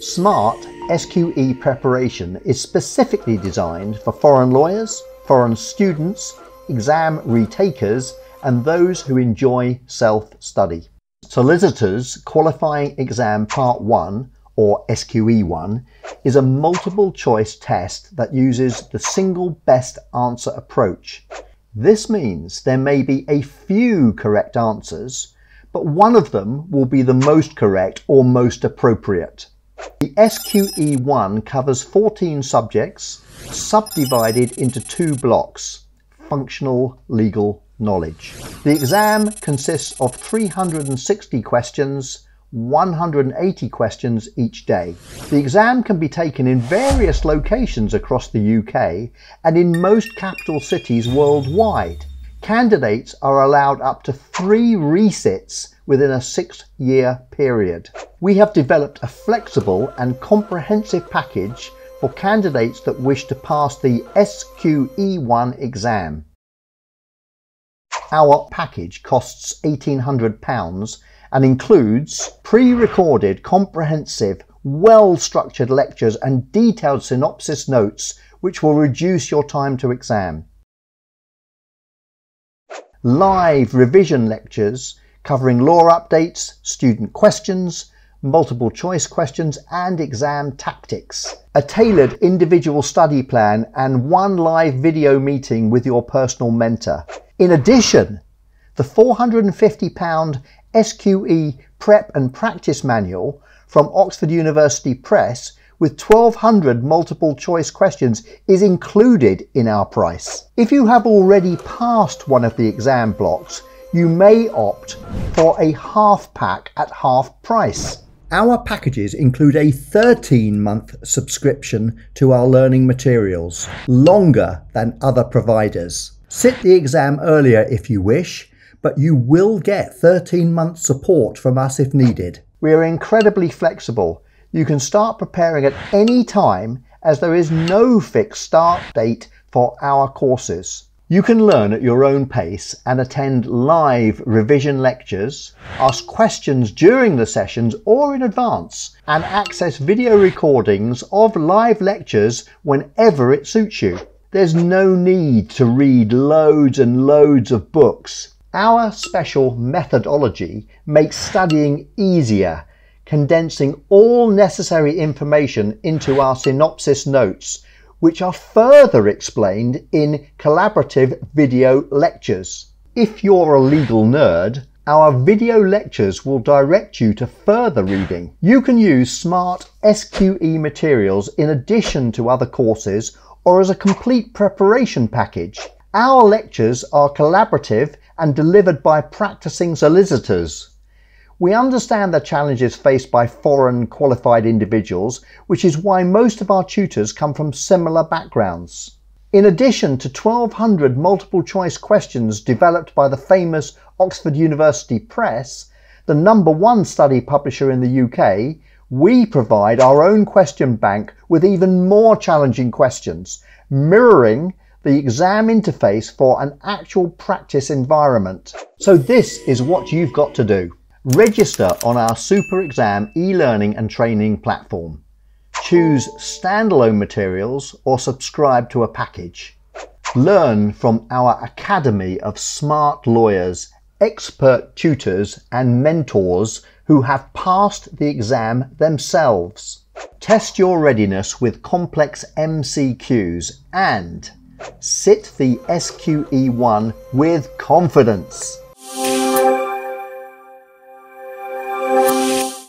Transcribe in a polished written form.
SMART SQE preparation is specifically designed for foreign lawyers, foreign students, exam retakers, and those who enjoy self-study. Solicitors Qualifying Exam Part 1, or SQE1, is a multiple choice test that uses the single best answer approach. This means there may be a few correct answers, but one of them will be the most correct or most appropriate. The SQE1 covers 14 subjects, subdivided into 2 blocks: functional legal knowledge. The exam consists of 360 questions, 180 questions each day. The exam can be taken in various locations across the UK and in most capital cities worldwide. Candidates are allowed up to 3 resits within a 6-year period. We have developed a flexible and comprehensive package for candidates that wish to pass the SQE1 exam. Our package costs £1,800 and includes pre-recorded, comprehensive, well-structured lectures and detailed synopsis notes which will reduce your time to exam. Live revision lectures covering law updates, student questions, multiple choice questions and exam tactics. A tailored individual study plan and 1 live video meeting with your personal mentor. In addition, the £450 SQE Prep and Practice Manual from Oxford University Press with 1,200 multiple choice questions is included in our price. If you have already passed one of the exam blocks, you may opt for a half pack at half price. Our packages include a 13-month subscription to our learning materials, longer than other providers. Sit the exam earlier if you wish, but you will get 13-month support from us if needed. We are incredibly flexible. You can start preparing at any time as there is no fixed start date for our courses. You can learn at your own pace and attend live revision lectures, ask questions during the sessions or in advance, and access video recordings of live lectures whenever it suits you. There's no need to read loads and loads of books. Our special methodology makes studying easier, condensing all necessary information into our SYNOPSIS Notes, which are further explained in collaborative video lectures. If you're a legal nerd, our video lectures will direct you to further reading. You can use SMART SQE materials in addition to other courses or as a complete preparation package. Our lectures are collaborative and delivered by practicing solicitors. We understand the challenges faced by foreign qualified individuals, which is why most of our tutors come from similar backgrounds. In addition to 1,200 multiple choice questions developed by the famous Oxford University Press, the #1 study publisher in the UK, we provide our own question bank with even more challenging questions, mirroring the exam interface for an actual practice environment. So this is what you've got to do. Register on our Super Exam e-learning and training platform. Choose standalone materials or subscribe to a package. Learn from our academy of smart lawyers, expert tutors and mentors who have passed the exam themselves. Test your readiness with complex MCQs and sit the SQE1 with confidence.